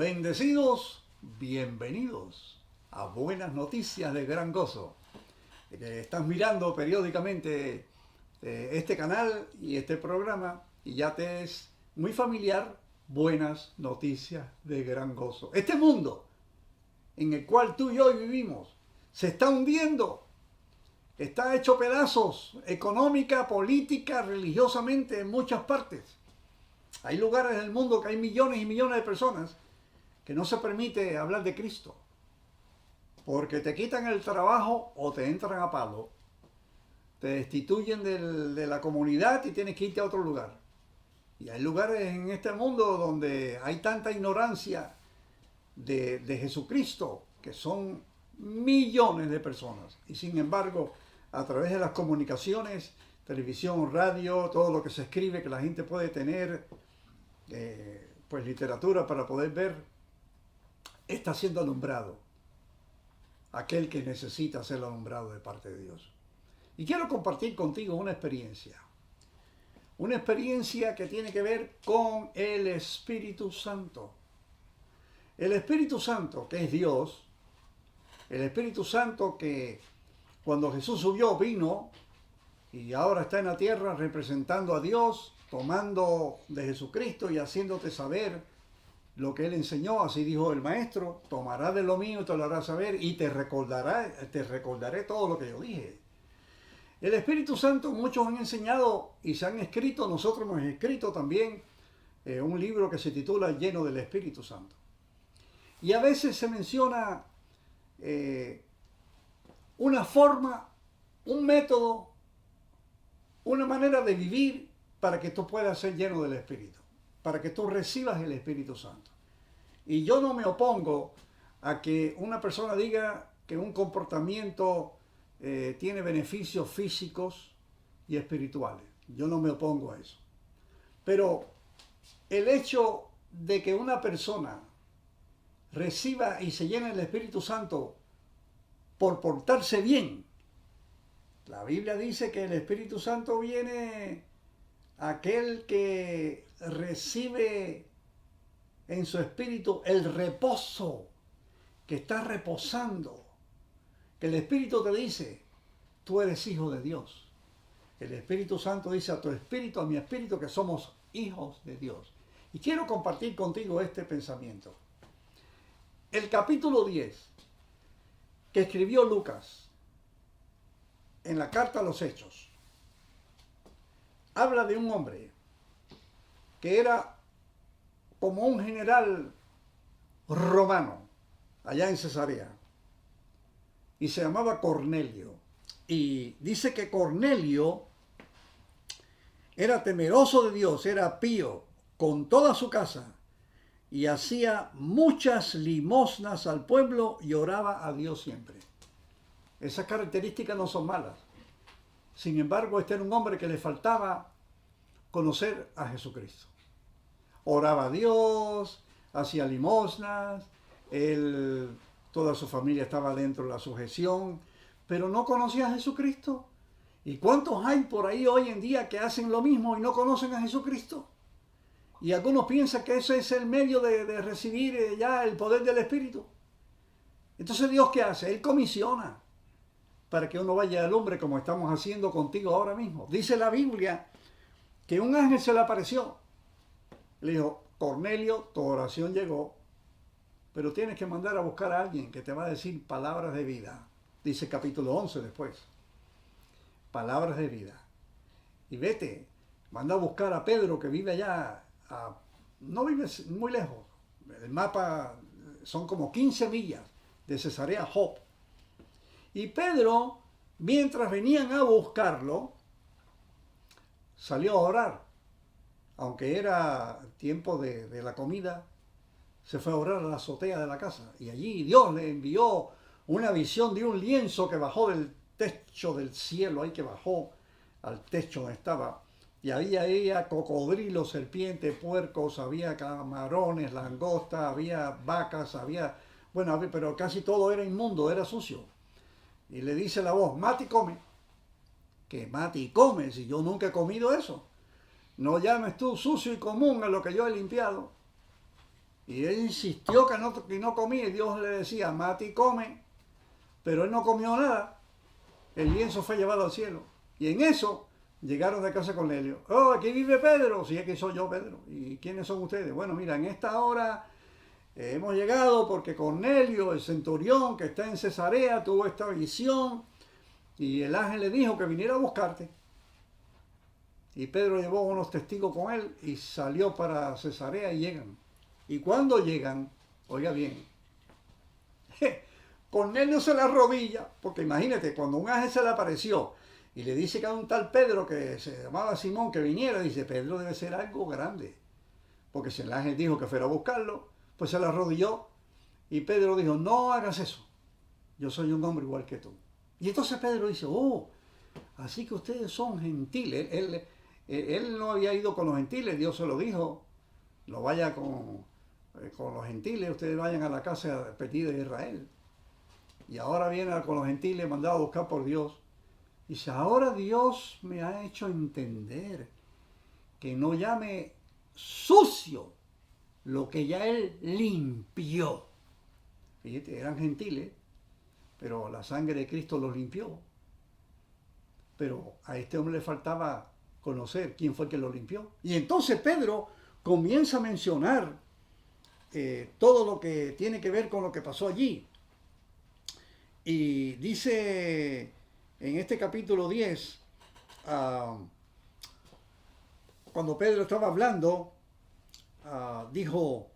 Bendecidos, bienvenidos a Buenas Noticias de Gran Gozo. Estás mirando periódicamente este canal y este programa y ya te es muy familiar Buenas Noticias de Gran Gozo. Este mundo en el cual tú y yo vivimos se está hundiendo, está hecho pedazos económica, política, religiosamente en muchas partes. Hay lugares del mundo que hay millones y millones de personas que no se permite hablar de Cristo, porque te quitan el trabajo o te entran a palo, te destituyen de la comunidad y tienes que irte a otro lugar. Y hay lugares en este mundo donde hay tanta ignorancia de Jesucristo, que son millones de personas. Y sin embargo, a través de las comunicaciones, televisión, radio, todo lo que se escribe, que la gente puede tener, pues literatura para poder ver, está siendo alumbrado aquel que necesita ser alumbrado de parte de Dios. Y quiero compartir contigo una experiencia que tiene que ver con el Espíritu Santo. El Espíritu Santo, que es Dios, el Espíritu Santo que cuando Jesús subió vino y ahora está en la tierra representando a Dios, tomando de Jesucristo y haciéndote saber lo que Él enseñó. Así dijo el Maestro: tomará de lo mío y te lo hará saber y te recordaré todo lo que yo dije. El Espíritu Santo, muchos han enseñado y se han escrito, nosotros hemos escrito también un libro que se titula Lleno del Espíritu Santo. Y a veces se menciona una forma, un método, una manera de vivir para que tú puedas ser lleno del Espíritu, para que tú recibas el Espíritu Santo. Y yo no me opongo a que una persona diga que un comportamiento tiene beneficios físicos y espirituales. Yo no me opongo a eso. Pero el hecho de que una persona reciba y se llene del Espíritu Santo por portarse bien, la Biblia dice que el Espíritu Santo viene aquel que recibe en su espíritu el reposo, que está reposando, que el Espíritu te dice: tú eres hijo de Dios. El Espíritu Santo dice a tu espíritu, a mi espíritu, que somos hijos de Dios. Y quiero compartir contigo este pensamiento. El capítulo 10 que escribió Lucas en la carta a los Hechos habla de un hombre que era como un general romano allá en Cesarea y se llamaba Cornelio. Y dice que Cornelio era temeroso de Dios, era pío con toda su casa y hacía muchas limosnas al pueblo y oraba a Dios siempre. Esas características no son malas. Sin embargo, este era un hombre que le faltaba conocer a Jesucristo. Oraba a Dios, hacía limosnas, toda su familia estaba dentro de la sujeción, pero no conocía a Jesucristo. ¿Y cuántos hay por ahí hoy en día que hacen lo mismo y no conocen a Jesucristo? Y algunos piensan que ese es el medio de recibir ya el poder del Espíritu. Entonces, ¿Dios qué hace? Él comisiona para que uno vaya al hombre, como estamos haciendo contigo ahora mismo. Dice la Biblia que un ángel se le apareció. Le dijo: Cornelio, tu oración llegó, pero tienes que mandar a buscar a alguien que te va a decir palabras de vida. Dice capítulo 11 después. Palabras de vida. Y vete, manda a buscar a Pedro, que vive allá, no vive muy lejos. El mapa son como 15 millas de Cesarea a Jope. Y Pedro, mientras venían a buscarlo, salió a orar. Aunque era tiempo de la comida, se fue a orar a la azotea de la casa. Y allí Dios le envió una visión de un lienzo que bajó del techo del cielo, ahí que bajó al techo donde estaba. Y había cocodrilos, serpientes, puercos, había camarones, langostas, había vacas, pero casi todo era inmundo, era sucio. Y le dice la voz: mate y come. Que mate y come, si yo nunca he comido eso. No llames tú sucio y común a lo que yo he limpiado. Y él insistió que no comía, y Dios le decía, mate y come, pero él no comió nada. El lienzo fue llevado al cielo. Y en eso llegaron de casa con Cornelio. Oh, aquí vive Pedro. Sí, aquí soy yo, Pedro. ¿Y quiénes son ustedes? Bueno, mira, en esta hora hemos llegado porque Cornelio, el centurión que está en Cesarea, tuvo esta visión y el ángel le dijo que viniera a buscarte. Y Pedro llevó unos testigos con él y salió para Cesarea y llegan. Y cuando llegan, oiga bien, Cornelio se le arrodilla, porque imagínate, cuando un ángel se le apareció y le dice que a un tal Pedro que se llamaba Simón que viniera, dice, Pedro debe ser algo grande, porque si el ángel dijo que fuera a buscarlo, pues se le arrodilló y Pedro dijo, no hagas eso, yo soy un hombre igual que tú. Y entonces Pedro dice, oh, así que ustedes son gentiles. Él no había ido con los gentiles, Dios se lo dijo, no vaya con los gentiles, ustedes vayan a la casa perdida de Israel. Y ahora viene con los gentiles, mandado a buscar por Dios. Dice, ahora Dios me ha hecho entender que no llame sucio lo que ya Él limpió. Fíjate, eran gentiles, pero la sangre de Cristo los limpió. Pero a este hombre le faltaba conocer quién fue el que lo limpió. Y entonces Pedro comienza a mencionar todo lo que tiene que ver con lo que pasó allí. Y dice en este capítulo 10, cuando Pedro estaba hablando, dijo,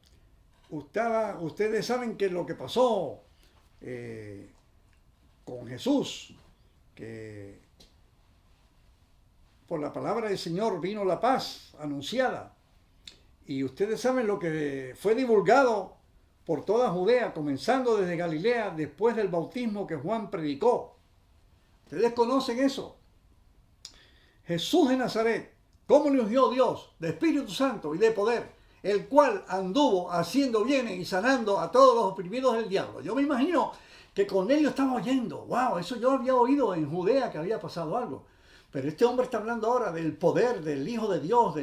ustedes saben que lo que pasó con Jesús, que por la palabra del Señor vino la paz anunciada. Y ustedes saben lo que fue divulgado por toda Judea, comenzando desde Galilea, después del bautismo que Juan predicó. Ustedes conocen eso. Jesús de Nazaret, cómo le ungió Dios de Espíritu Santo y de poder, el cual anduvo haciendo bienes y sanando a todos los oprimidos del diablo. Yo me imagino que Cornelio estaba oyendo, wow, eso yo había oído en Judea que había pasado algo. Pero este hombre está hablando ahora del poder del Hijo de Dios,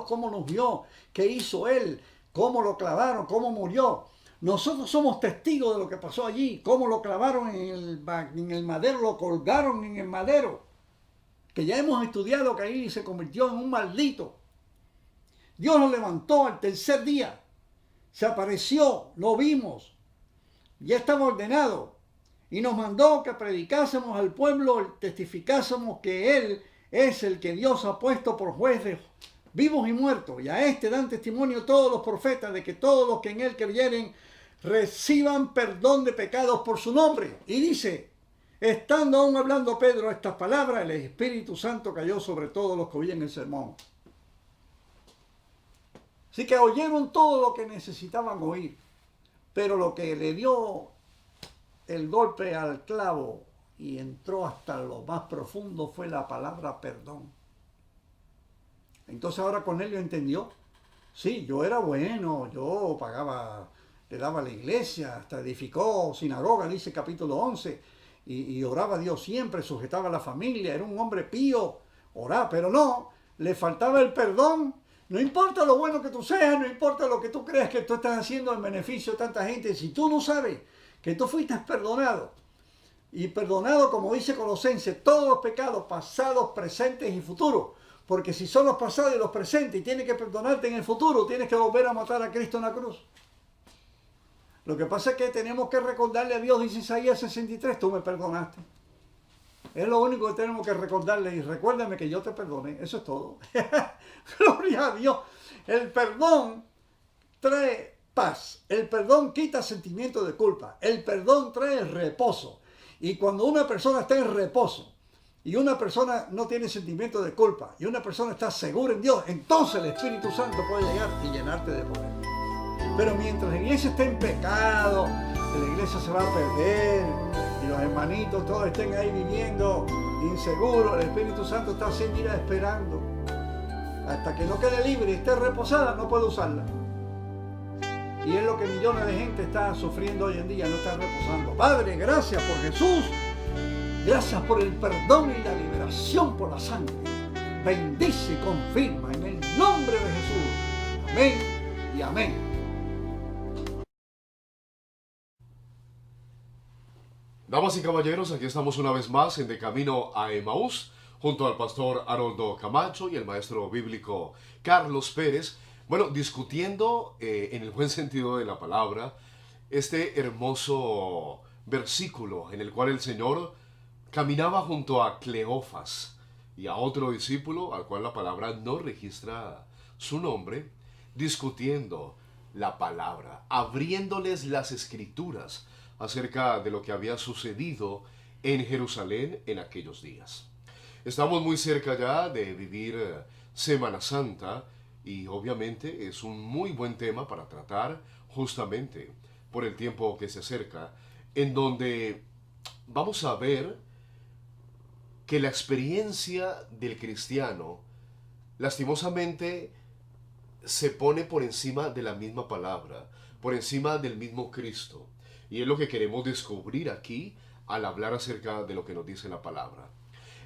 cómo nos vio, qué hizo Él, cómo lo clavaron, cómo murió. Nosotros somos testigos de lo que pasó allí, cómo lo clavaron en el madero, lo colgaron en el madero, que ya hemos estudiado que ahí se convirtió en un maldito. Dios lo levantó al tercer día, se apareció, lo vimos, ya estaba ordenado. Y nos mandó que predicásemos al pueblo, testificásemos que Él es el que Dios ha puesto por juez de vivos y muertos. Y a este dan testimonio todos los profetas de que todos los que en Él creyeren reciban perdón de pecados por su nombre. Y dice, estando aún hablando Pedro estas palabras, el Espíritu Santo cayó sobre todos los que oían el sermón. Así que oyeron todo lo que necesitaban oír. Pero lo que le dio el golpe al clavo y entró hasta lo más profundo fue la palabra perdón. Entonces ahora Cornelio entendió, sí, yo era bueno, yo pagaba, le daba a la iglesia, hasta edificó sinagoga, dice capítulo 11, y oraba a Dios siempre, sujetaba a la familia, era un hombre pío, oraba, pero no, le faltaba el perdón. No importa lo bueno que tú seas, no importa lo que tú creas que tú estás haciendo en beneficio de tanta gente, si tú no sabes que tú fuiste perdonado, y perdonado, como dice Colosenses, todos los pecados pasados, presentes y futuros, porque si son los pasados y los presentes y tienes que perdonarte en el futuro, tienes que volver a matar a Cristo en la cruz. Lo que pasa es que tenemos que recordarle a Dios, dice Isaías 63, tú me perdonaste. Es lo único que tenemos que recordarle, y recuérdame que yo te perdoné, eso es todo. Gloria a Dios. El perdón trae paz. El perdón quita sentimiento de culpa. El perdón trae reposo. Y cuando una persona está en reposo y una persona no tiene sentimiento de culpa y una persona está segura en Dios, entonces el Espíritu Santo puede llegar y llenarte de poder. Pero mientras la iglesia esté en pecado, la iglesia se va a perder y los hermanitos todos estén ahí viviendo inseguros, el Espíritu Santo está así, mira, esperando hasta que no quede libre y esté reposada, no puede usarla. Y es lo que millones de gente está sufriendo hoy en día, no está reposando. Padre, gracias por Jesús. Gracias por el perdón y la liberación por la sangre. Bendice y confirma en el nombre de Jesús. Amén y amén. Damas y caballeros, aquí estamos una vez más en De Camino a Emaús, junto al pastor Haroldo Camacho y el maestro bíblico Carlos Pérez. Bueno, discutiendo en el buen sentido de la palabra, este hermoso versículo en el cual el Señor caminaba junto a Cleofas y a otro discípulo al cual la palabra no registra su nombre, discutiendo la palabra, abriéndoles las escrituras acerca de lo que había sucedido en Jerusalén en aquellos días. Estamos muy cerca ya de vivir Semana Santa y obviamente es un muy buen tema para tratar justamente por el tiempo que se acerca, en donde vamos a ver que la experiencia del cristiano lastimosamente se pone por encima de la misma palabra, por encima del mismo Cristo. Y es lo que queremos descubrir aquí al hablar acerca de lo que nos dice la palabra.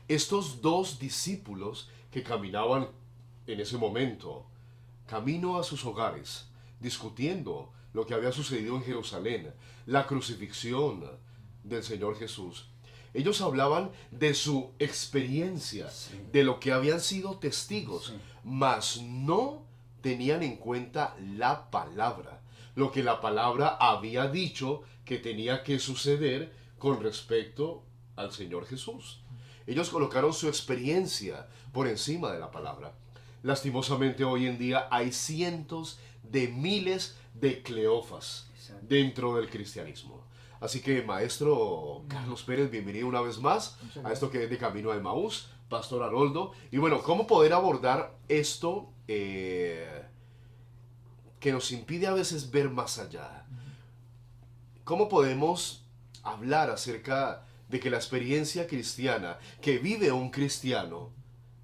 Estos dos discípulos que caminaban en ese momento, camino a sus hogares, discutiendo lo que había sucedido en Jerusalén, la crucifixión del Señor Jesús. Ellos hablaban de su experiencia, Sí. de lo que habían sido testigos, Sí. mas no tenían en cuenta la palabra, lo que la palabra había dicho que tenía que suceder con respecto al Señor Jesús. Ellos colocaron su experiencia por encima de la palabra. Lastimosamente hoy en día hay cientos de miles de Cleofas Exacto. dentro del cristianismo. Así que, maestro Carlos Pérez, bienvenido una vez más a esto que es De Camino a Emaús, pastor Haroldo. Y bueno, ¿cómo poder abordar esto que nos impide a veces ver más allá? ¿Cómo podemos hablar acerca de que la experiencia cristiana que vive un cristiano,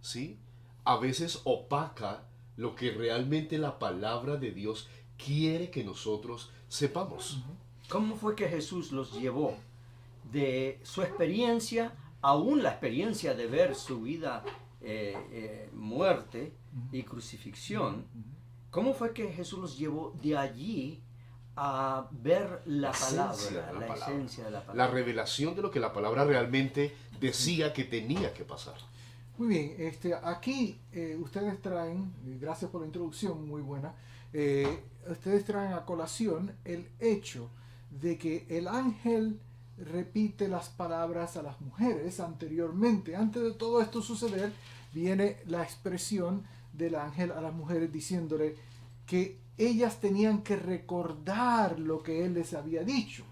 ¿sí?, a veces opaca lo que realmente la palabra de Dios quiere que nosotros sepamos? ¿Cómo fue que Jesús los llevó de su experiencia, aún la experiencia de ver su vida, muerte y crucifixión? ¿Cómo fue que Jesús los llevó de allí a ver la esencia palabra, de la palabra, esencia de la la palabra? revelación de lo que la palabra realmente decía que tenía que pasar? Muy bien, aquí ustedes traen, gracias por la introducción, muy buena, ustedes traen a colación el hecho de que el ángel repite las palabras a las mujeres anteriormente. Antes de todo esto suceder, viene la expresión del ángel a las mujeres diciéndole que ellas tenían que recordar lo que él les había dicho,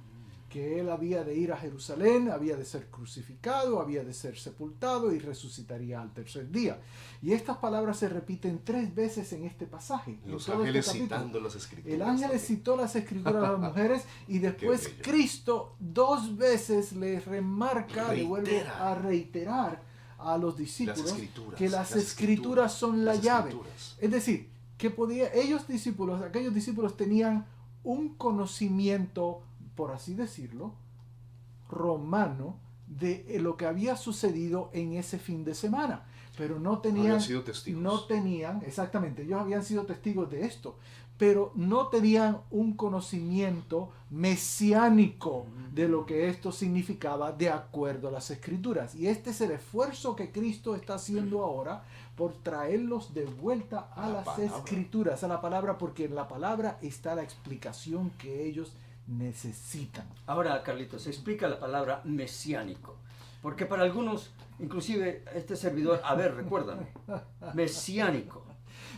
que él había de ir a Jerusalén, había de ser crucificado, había de ser sepultado y resucitaría al tercer día. Y estas palabras se repiten 3 veces en este pasaje. Los en todo ángeles este capítulo. citando las escrituras. El ángel también. citó las escrituras a las mujeres y después bello. Cristo 2 veces les remarca, le vuelve Reitera. a reiterar a los discípulos Las escrituras, que las escrituras son la las llave. escrituras. Es decir, que aquellos discípulos tenían un conocimiento, por así decirlo, romano de lo que había sucedido en ese fin de semana, pero no tenían, Habían sido testigos. exactamente, ellos habían sido testigos de esto, pero no tenían un conocimiento mesiánico de lo que esto significaba de acuerdo a las escrituras. Y este es el esfuerzo que Cristo está haciendo ahora por traerlos de vuelta a las palabra. escrituras, a la palabra, porque en la palabra está la explicación que ellos necesitan. Ahora, Carlitos, se explica la palabra mesiánico, porque para algunos, inclusive este servidor, a ver, recuérdame, mesiánico.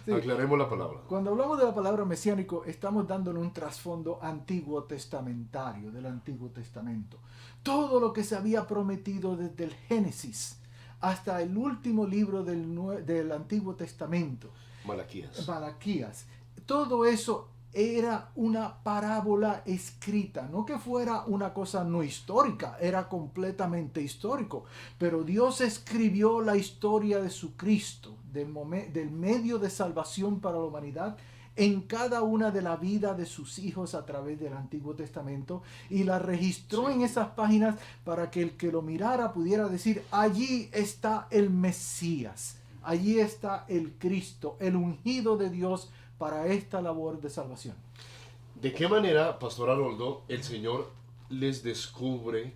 Sí. Aclaremos la palabra. Cuando hablamos de la palabra mesiánico, estamos dándole un trasfondo antiguo testamentario, del Antiguo Testamento. Todo lo que se había prometido desde el Génesis hasta el último libro del Antiguo Testamento, Malaquías, todo eso era una parábola escrita, no que fuera una cosa no histórica, era completamente histórico, pero Dios escribió la historia de su Cristo, del medio de salvación para la humanidad, en cada una de la vida de sus hijos a través del Antiguo Testamento, y la registró en esas páginas para que el que lo mirara pudiera decir: allí está el Mesías, allí está el Cristo, el ungido de Dios para esta labor de salvación. ¿De qué manera, Pastor Haroldo, el Señor les descubre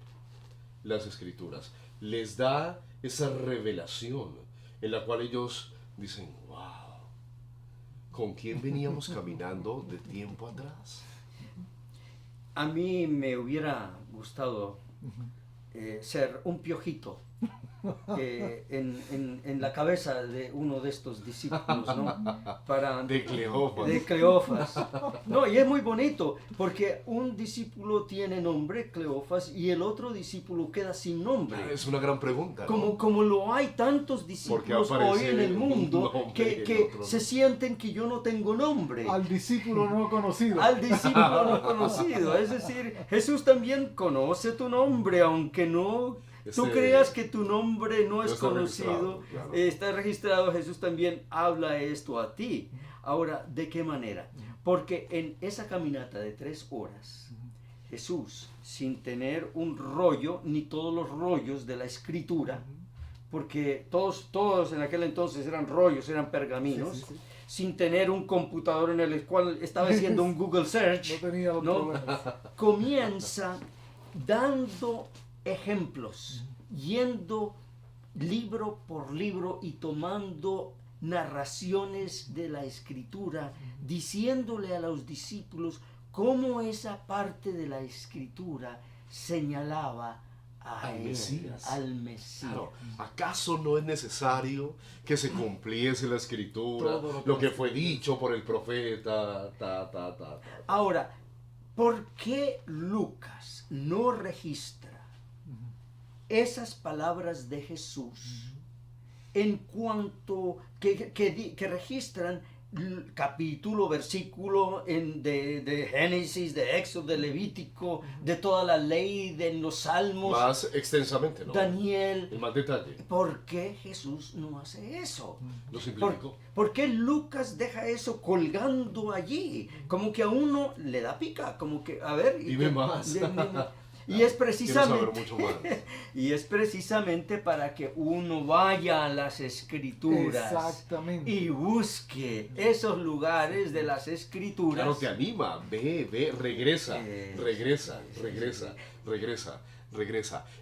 las Escrituras. Les da esa revelación en la cual ellos dicen, wow, ¿con quién veníamos caminando de tiempo atrás? A mí me hubiera gustado ser un piojito en la cabeza de uno de estos discípulos, ¿no? De Cleofas. De Cleofas. No, y es muy bonito, porque un discípulo tiene nombre, Cleofas, y el otro discípulo queda sin nombre. Es una gran pregunta, ¿no? Como lo hay tantos discípulos hoy en el mundo nombre que y el otro no. se sienten que yo no tengo nombre. Al discípulo no conocido. Al discípulo no conocido. Es decir, Jesús también conoce tu nombre, aunque no tú creas que tu nombre no es está conocido, registrado, claro. Está registrado. Jesús también habla esto a ti. Ahora, ¿de qué manera? Porque en esa caminata de 3 horas, Jesús, sin tener un rollo, ni todos los rollos de la escritura, porque todos en aquel entonces eran rollos, eran pergaminos, Sí. sin tener un computador en el cual estaba haciendo un Google Search, No tenía los ¿no? problemas. Comienza dando ejemplos, yendo libro por libro y tomando narraciones de la escritura, diciéndole a los discípulos cómo esa parte de la escritura señalaba Al él, Mesías. al Mesías. Claro, ¿acaso no es necesario que se cumpliese la escritura, Todo lo que fue dicho por el profeta, Ahora, ¿por qué Lucas no registra esas palabras de Jesús en cuanto que registran capítulo, versículo de Génesis, de Éxodo, de Levítico, de toda la ley, de los Salmos, más extensamente, ¿no? Daniel? En más detalle. ¿Por qué Jesús no hace eso? Lo simplificó. ¿Por qué Lucas deja eso colgando allí? Como que a uno le da pica, como que, a ver... Dime más. Y es Quiero saber precisamente... mucho más. Y es precisamente para que uno vaya a las escrituras Exactamente. y busque esos lugares de las escrituras. Claro, te anima, ve, regresa.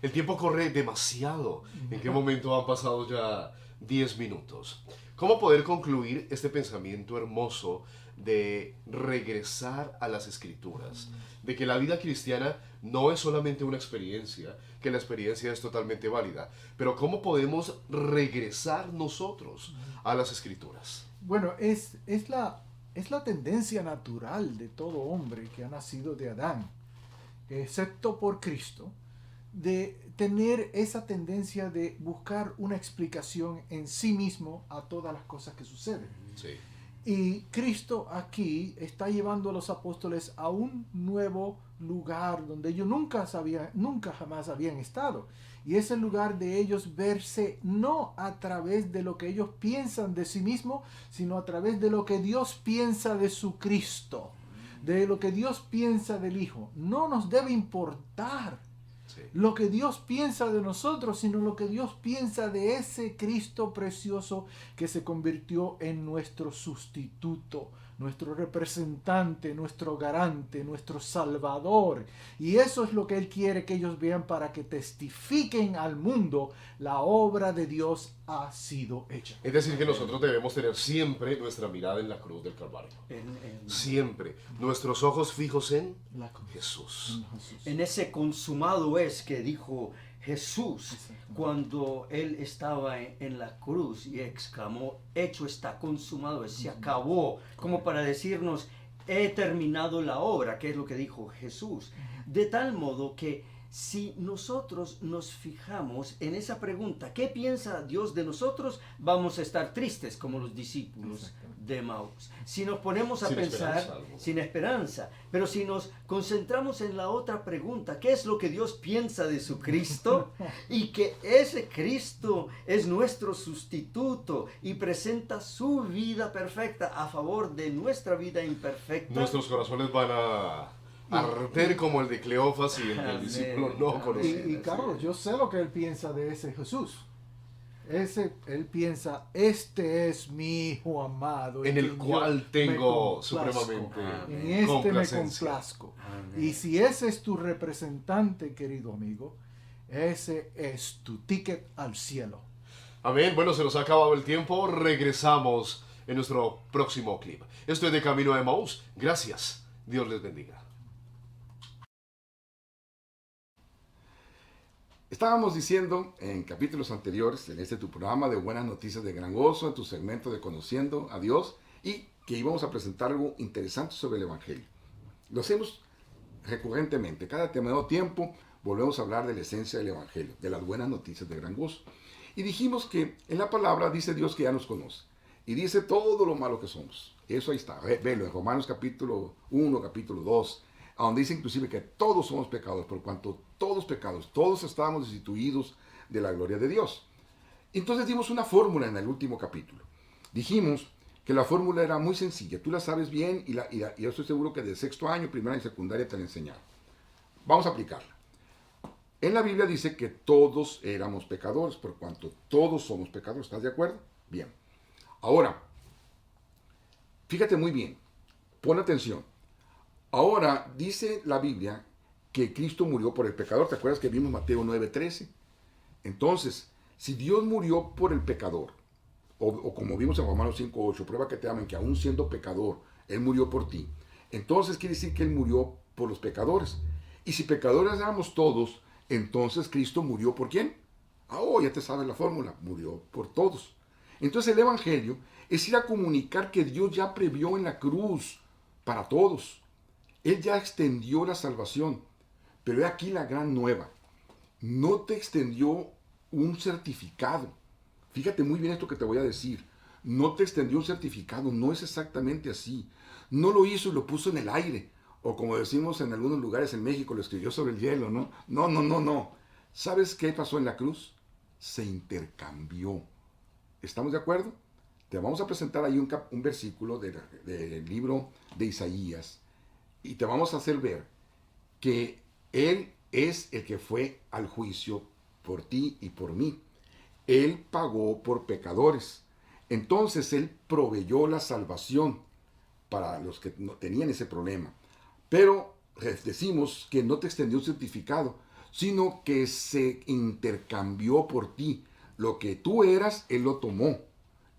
El tiempo corre demasiado. ¿En qué momento han pasado ya 10 minutos? ¿Cómo poder concluir este pensamiento hermoso de regresar a las escrituras? De que la vida cristiana no es solamente una experiencia, que la experiencia es totalmente válida, pero ¿cómo podemos regresar nosotros a las escrituras? Bueno, es la tendencia natural de todo hombre que ha nacido de Adán, excepto por Cristo, de tener esa tendencia de buscar una explicación en sí mismo a todas las cosas que suceden. Sí. Y Cristo aquí está llevando a los apóstoles a un nuevo lugar donde ellos nunca jamás habían estado. Y es el lugar de ellos verse no a través de lo que ellos piensan de sí mismos, sino a través de lo que Dios piensa de su Cristo, de lo que Dios piensa del Hijo. No nos debe importar lo que Dios piensa de nosotros, sino lo que Dios piensa de ese Cristo precioso que se convirtió en nuestro sustituto, nuestro representante, nuestro garante, nuestro salvador. Y eso es lo que Él quiere que ellos vean para que testifiquen al mundo: la obra de Dios ha sido hecha. Es decir, que nosotros debemos tener siempre nuestra mirada en la cruz del Calvario. Siempre. Nuestros ojos fijos en La cruz. Jesús. En ese consumado es que dijo Jesús cuando Él estaba en la cruz y exclamó: hecho está consumado, se acabó, como para decirnos: he terminado la obra, que es lo que dijo Jesús. De tal modo que si nosotros nos fijamos en esa pregunta, ¿qué piensa Dios de nosotros?, vamos a estar tristes como los discípulos de Emaús. Si nos ponemos a Sin pensar, esperanza, sin esperanza, pero si nos concentramos en la otra pregunta, ¿qué es lo que Dios piensa de su Cristo? Y que ese Cristo es nuestro sustituto y presenta su vida perfecta a favor de nuestra vida imperfecta. Nuestros corazones van a arder como el de Cleofas y el del Amén. discípulo no Amén. conocido. Y Carlos, yo sé lo que Él piensa de ese Jesús. Él piensa: este es mi Hijo amado, En el quien yo cual me tengo complazco. supremamente En este me complacencia. complazco. Amén. Y si ese es tu representante, querido amigo, Ese es tu ticket al cielo. Amén. Bueno, se nos ha acabado el tiempo. Regresamos en nuestro próximo clip. Esto es De Camino a Emaús. Gracias. Dios les bendiga. Estábamos diciendo en capítulos anteriores, en este tu programa de Buenas Noticias de Gran Gozo, en tu segmento de Conociendo a Dios, y que íbamos a presentar algo interesante sobre el Evangelio. Lo hacemos recurrentemente. Cada determinado tiempo volvemos a hablar de la esencia del Evangelio, de las buenas noticias de Gran Gozo. Y dijimos que en la palabra dice Dios que ya nos conoce. Y dice todo lo malo que somos. Eso ahí está. Velo en Romanos capítulo 1, capítulo 2. A donde dice inclusive que todos somos pecadores, por cuanto todos pecados, todos estábamos destituidos de la gloria de Dios. Entonces dimos una fórmula en el último capítulo. Dijimos que la fórmula era muy sencilla, tú la sabes bien y yo estoy seguro que de sexto año, primaria y secundaria te la enseñaron. Vamos a aplicarla. En la Biblia dice que todos éramos pecadores, por cuanto todos somos pecadores, ¿estás de acuerdo? Bien. Ahora, fíjate muy bien, pon atención. Ahora, dice la Biblia que Cristo murió por el pecador. ¿Te acuerdas que vimos Mateo 9:13? Entonces, si Dios murió por el pecador, o como vimos en Romanos 5:8, prueba que te amen, que aún siendo pecador, Él murió por ti. Entonces quiere decir que Él murió por los pecadores. Y si pecadores éramos todos, entonces Cristo murió ¿por quién? Ya te sabes la fórmula, murió por todos. Entonces el Evangelio es ir a comunicar que Dios ya previó en la cruz para todos. Él ya extendió la salvación, pero he aquí la gran nueva. No te extendió un certificado. Fíjate muy bien esto que te voy a decir. No te extendió un certificado, no es exactamente así. No lo hizo y lo puso en el aire. O como decimos en algunos lugares en México, lo escribió sobre el hielo, ¿no? No. ¿Sabes qué pasó en la cruz? Se intercambió. ¿Estamos de acuerdo? Te vamos a presentar ahí un versículo del libro de Isaías. Y te vamos a hacer ver que Él es el que fue al juicio por ti y por mí. Él pagó por pecadores. Entonces Él proveyó la salvación para los que no tenían ese problema. Pero decimos que no te extendió un certificado, sino que se intercambió por ti. Lo que tú eras, Él lo tomó.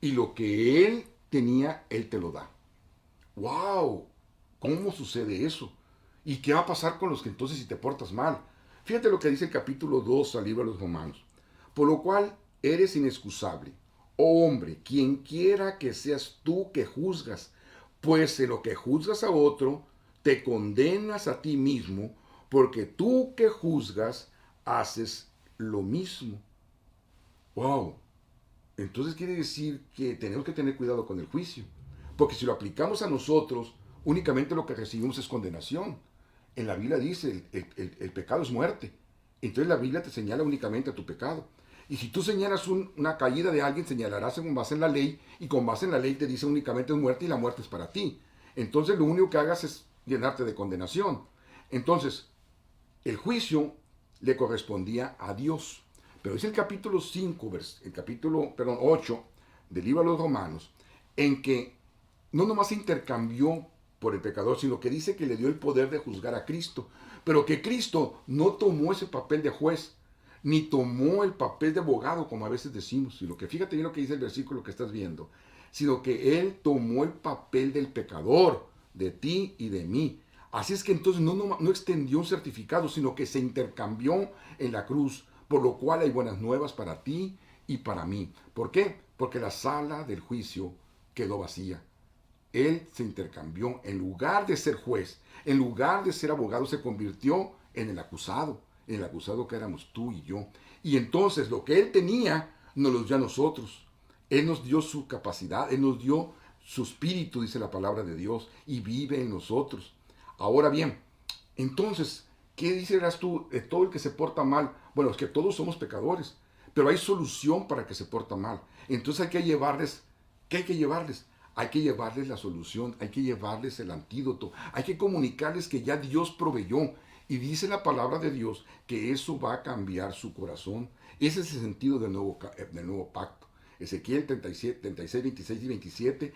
Y lo que Él tenía, Él te lo da. ¡Wow! ¿Cómo sucede eso? ¿Y qué va a pasar con los que entonces si te portas mal? Fíjate lo que dice el capítulo 2 al libro de los Romanos. Por lo cual eres inexcusable, oh hombre, quien quiera que seas tú que juzgas, pues en lo que juzgas a otro, te condenas a ti mismo, porque tú que juzgas, haces lo mismo. ¡Wow! Entonces quiere decir que tenemos que tener cuidado con el juicio, porque si lo aplicamos a nosotros, únicamente lo que recibimos es condenación. En la Biblia dice, el pecado es muerte. Entonces la Biblia te señala únicamente a tu pecado. Y si tú señalas una caída de alguien, señalarás con base en la ley, y con base en la ley te dice únicamente es muerte y la muerte es para ti. Entonces lo único que hagas es llenarte de condenación. Entonces, el juicio le correspondía a Dios. Pero dice el capítulo 8 del libro de los Romanos, en que no nomás intercambió por el pecador, sino que dice que le dio el poder de juzgar a Cristo, pero que Cristo no tomó ese papel de juez, ni tomó el papel de abogado, como a veces decimos, sino que fíjate bien lo que dice el versículo que estás viendo, sino que Él tomó el papel del pecador, de ti y de mí. Así es que entonces no extendió un certificado, sino que se intercambió en la cruz, por lo cual hay buenas nuevas para ti y para mí. ¿Por qué? Porque la sala del juicio quedó vacía. Él se intercambió, en lugar de ser juez, en lugar de ser abogado, se convirtió en el acusado que éramos tú y yo. Y entonces lo que Él tenía, nos lo dio a nosotros. Él nos dio su capacidad, Él nos dio su espíritu, dice la palabra de Dios, y vive en nosotros. Ahora bien, entonces, ¿qué dices tú de todo el que se porta mal? Bueno, es que todos somos pecadores, pero hay solución para el que se porta mal. Entonces hay que llevarles, ¿qué hay que llevarles? Hay que llevarles la solución, hay que llevarles el antídoto, hay que comunicarles que ya Dios proveyó. Y dice la palabra de Dios que eso va a cambiar su corazón. Ese es el sentido del nuevo pacto. Ezequiel 36, 26 y 27,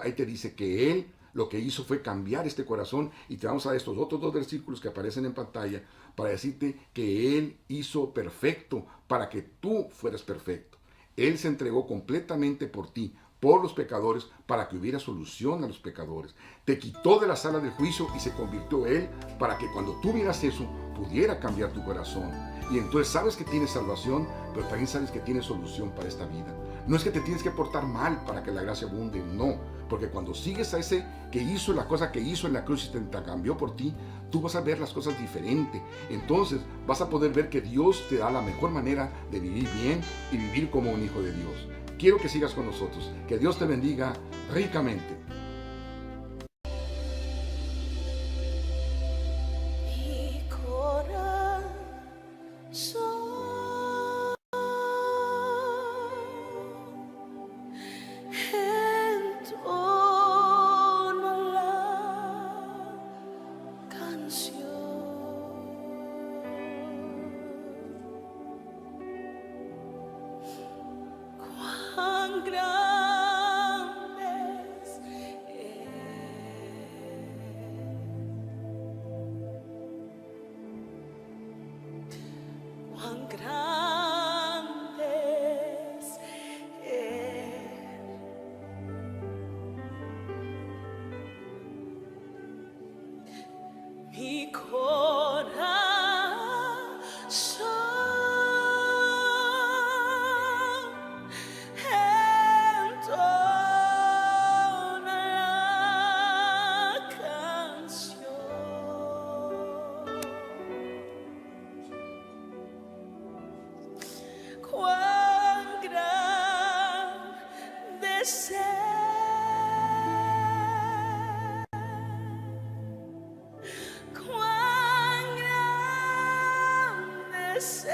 ahí te dice que Él lo que hizo fue cambiar este corazón, y te vamos a dar estos otros dos versículos que aparecen en pantalla para decirte que Él hizo perfecto para que tú fueras perfecto. Él se entregó completamente por ti, por los pecadores, para que hubiera solución a los pecadores. Te quitó de la sala del juicio y se convirtió Él para que cuando tú vieras eso pudiera cambiar tu corazón. Y entonces sabes que tienes salvación, pero también sabes que tienes solución para esta vida. No es que te tienes que portar mal para que la gracia abunde, no. Porque cuando sigues a ese que hizo la cosa que hizo en la cruz y te cambió por ti, tú vas a ver las cosas diferente. Entonces vas a poder ver que Dios te da la mejor manera de vivir bien y vivir como un hijo de Dios. Quiero que sigas con nosotros. Que Dios te bendiga ricamente. Mi corazón entona la canción. Cuán grande es cuán grande es mi corazón entona la canción. Cuán grande es cuán grande es